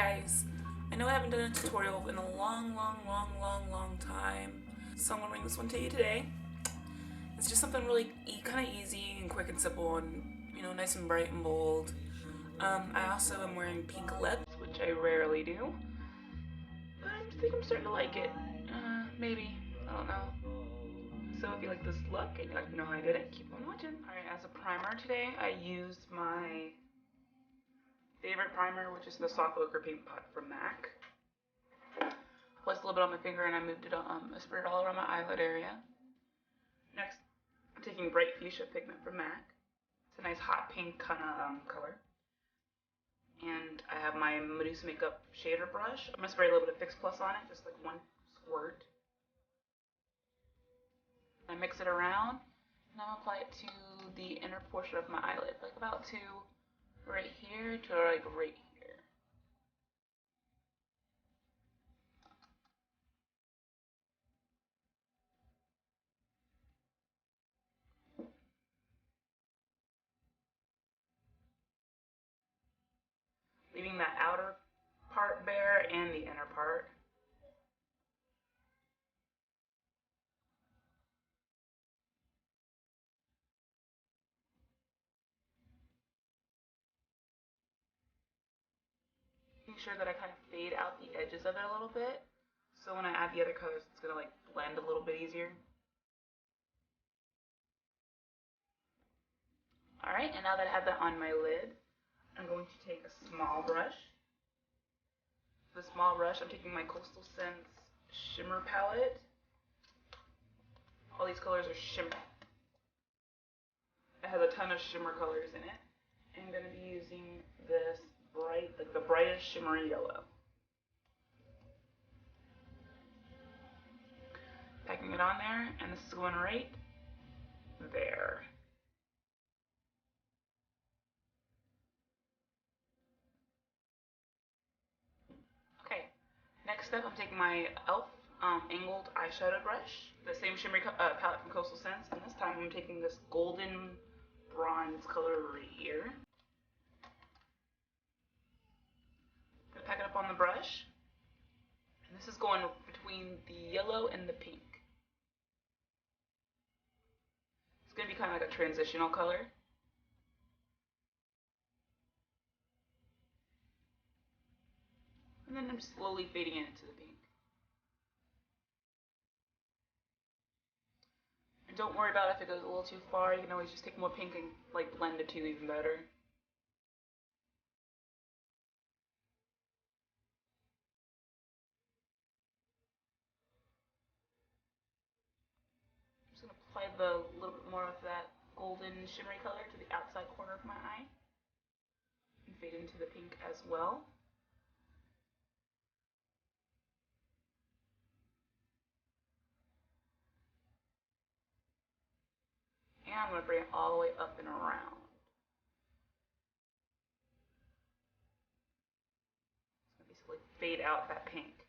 guys, I know I haven't done a tutorial in a long time, so I'm gonna bring this one to you today. It's just something really kind of easy and quick and simple and, nice and bright and bold. I also am wearing pink lips, which I rarely do, but I think I'm starting to like it. Maybe, I don't know. So if you like this look and you'd like to know how I did it, keep on watching. Alright, as a primer today, I used my favorite primer, which is the Soft Ochre Paint Pot from MAC. Placed a little bit on my finger and I moved it I spread it all around my eyelid area. Next, I'm taking Bright Fuchsia pigment from MAC. It's a nice hot pink kind of color. And I have my Medusa Makeup shader brush. I'm going to spray a little bit of Fix Plus on it, just like one squirt. I mix it around and I'm going to apply it to the inner portion of my eyelid, like about to right here to like right here. Leaving that outer part bare and the inner part. Making sure that I kind of fade out the edges of it a little bit, so when I add the other colors, it's gonna like blend a little bit easier. Alright, and now that I have that on my lid, I'm going to take a small brush. The small brush, I'm taking my Coastal Scents Shimmer Palette. All these colors are shimmer. It has a ton of shimmer colors in it. And I'm going to be using this bright, like the brightest shimmery yellow. Packing it on there, and this is going right there. Okay, next up I'm taking my e.l.f. Angled eyeshadow brush, the same shimmery palette from Coastal Scents, and this time I'm taking this golden bronze color right here. Gonna pack it up on the brush, and this is going between the yellow and the pink. It's gonna be kind of like a transitional color. And then I'm slowly fading it into the pink. And don't worry about if it goes a little too far. You can always just take more pink and like blend the two even better. I'm just gonna apply the little bit more of that golden shimmery color to the outside corner of my eye and fade into the pink as well. And I'm gonna bring it all the way up and around. It's gonna basically fade out that pink.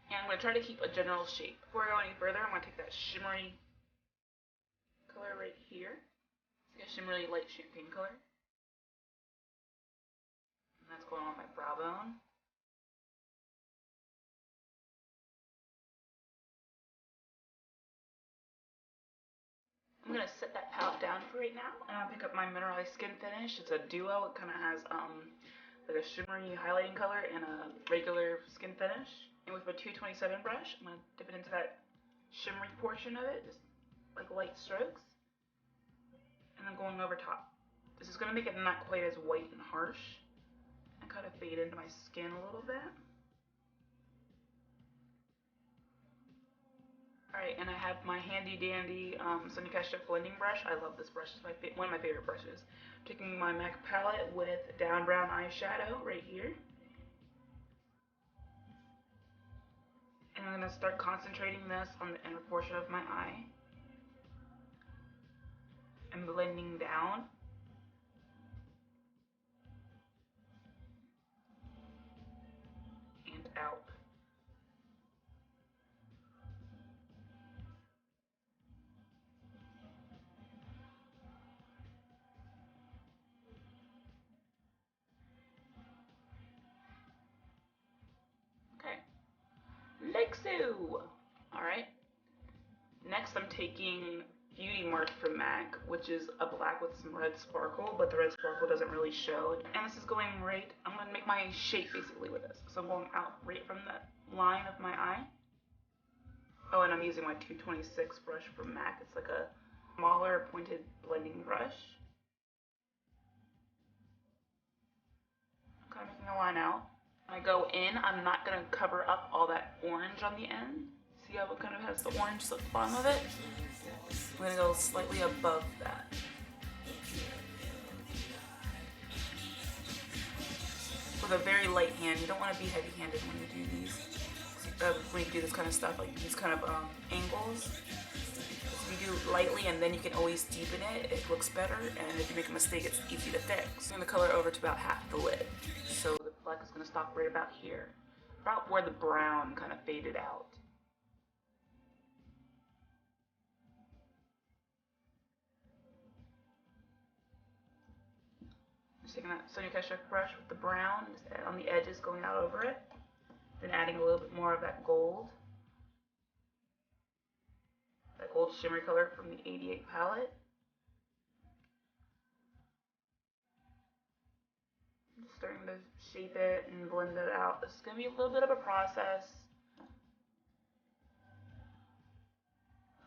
And I'm going to try to keep a general shape. Before I go any further, I'm going to take that shimmery color right here. It's like a shimmery light champagne color. And that's going on my brow bone. I'm going to set that palette down for right now. And I'll pick up my Mineralized Skin Finish. It's a duo. It kind of has like a shimmery highlighting color and a regular skin finish. And with my 227 brush, I'm going to dip it into that shimmery portion of it, just like light strokes. And then going over top. This is going to make it not quite as white and harsh. And kind of fade into my skin a little bit. Alright, and I have my handy dandy Sunny Ketchup blending brush. I love this brush. It's one of my favorite brushes. I'm taking my MAC palette with Down Brown eyeshadow right here. And I'm going to start concentrating this on the inner portion of my eye. And blending down. And out. do. Alright. Next I'm taking Beauty Mark from MAC, which is a black with some red sparkle, but the red sparkle doesn't really show. And this is going right, I'm going to make my shape basically with this. So I'm going out right from the line of my eye. Oh, and I'm using my 226 brush from MAC. It's like a smaller pointed blending brush. I'm kind of making a line out. When I go in, I'm not going to cover up all that orange on the end. See how it kind of has the orange at the bottom of it? I'm going to go slightly above that. With a very light hand. You don't want to be heavy-handed when you do these. When you do this kind of stuff, like these kind of angles. If you do lightly and then you can always deepen it, it looks better. And if you make a mistake, it's easy to fix. I'm going to color over to about half the lid. So the black is going to stop right about here. About where the brown kind of faded out. Just taking that Sonia Kashuk brush with the brown, just on the edges going out over it. Then adding a little bit more of that gold. That gold shimmery color from the 88 palette. Just starting to shape it and blend it out. This is going to be a little bit of a process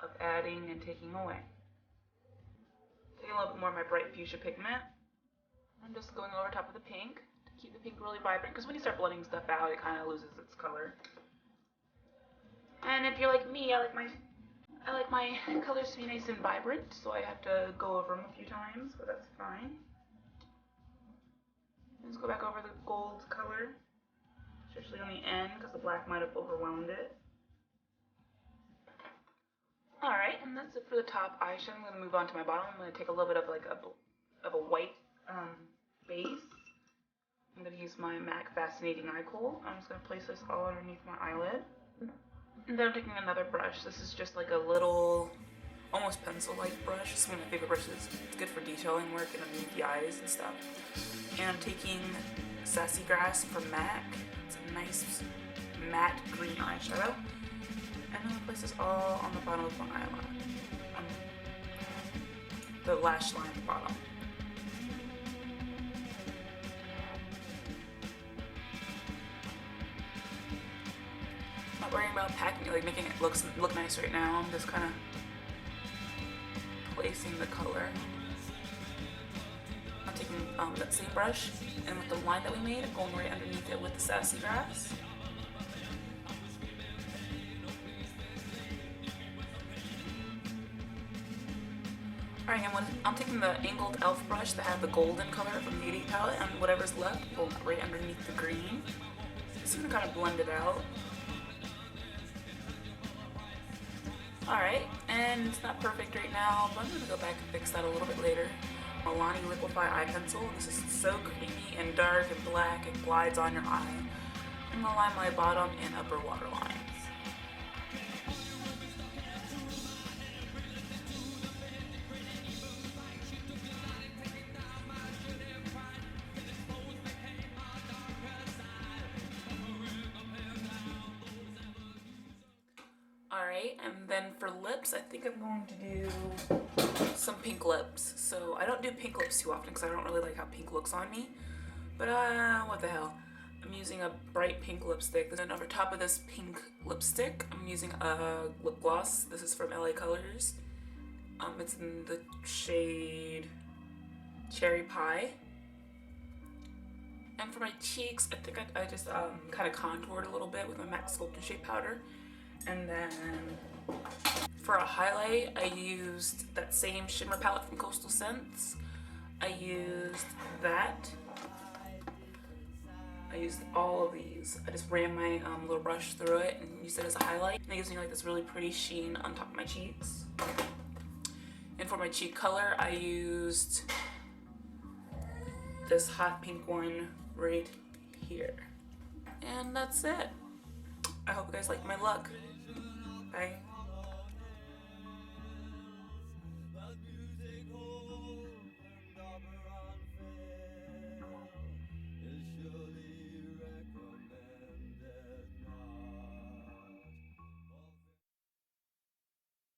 of adding and taking away. Taking a little bit more of my bright fuchsia pigment. I'm just going over top of the pink to keep the pink really vibrant, because when you start blending stuff out, it kind of loses its color. And if you're like me, I like my colors to be nice and vibrant, so I have to go over them a few times, but that's fine. Let's go back over the gold color, especially on the end, because the black might have overwhelmed it. Alright, and that's it for the top eyeshadow. I'm going to move on to my bottom. I'm going to take a little bit of like a white base. I'm going to use my MAC Fascinating Eye Kohl. I'm just going to place this all underneath my eyelid. And then I'm taking another brush. This is just like a little, almost pencil-like brush. It's one of my favorite brushes. It's good for detailing work and underneath the eyes and stuff. And I'm taking Sassy Grass from MAC. It's a nice matte green eyeshadow. And I'm going to place this all on the bottom of my eyeline. The lash line at the bottom. Not worrying about packing, like making it look nice right now. I'm just kind of placing the color. I'm taking that same brush, and with the line that we made, I'm going right underneath it with the Sassy Grass. Alright, and I'm taking the angled elf brush that had the golden color from the 88 palette, and whatever's left, I'm going right underneath the green. Just gonna kind of blend it out. Alright, and it's not perfect right now, but I'm going to go back and fix that a little bit later. Milani Liquify Eye Pencil. This is so creamy and dark and black, it glides on your eye. I'm going to line my bottom and upper waterline. Alright, and then for lips, I think I'm going to do some pink lips. So I don't do pink lips too often because I don't really like how pink looks on me. But what the hell. I'm using a bright pink lipstick. Then over top of this pink lipstick, I'm using a lip gloss. This is from LA Colors. It's in the shade Cherry Pie. And for my cheeks, I think I just kind of contoured a little bit with my MAC Sculptor Shape Powder. And then for a highlight, I used that same shimmer palette from Coastal Scents. I used that. I used all of these. I just ran my little brush through it and used it as a highlight. And it gives me like this really pretty sheen on top of my cheeks. And for my cheek color, I used this hot pink one right here. And that's it. I hope you guys like my look. Bye.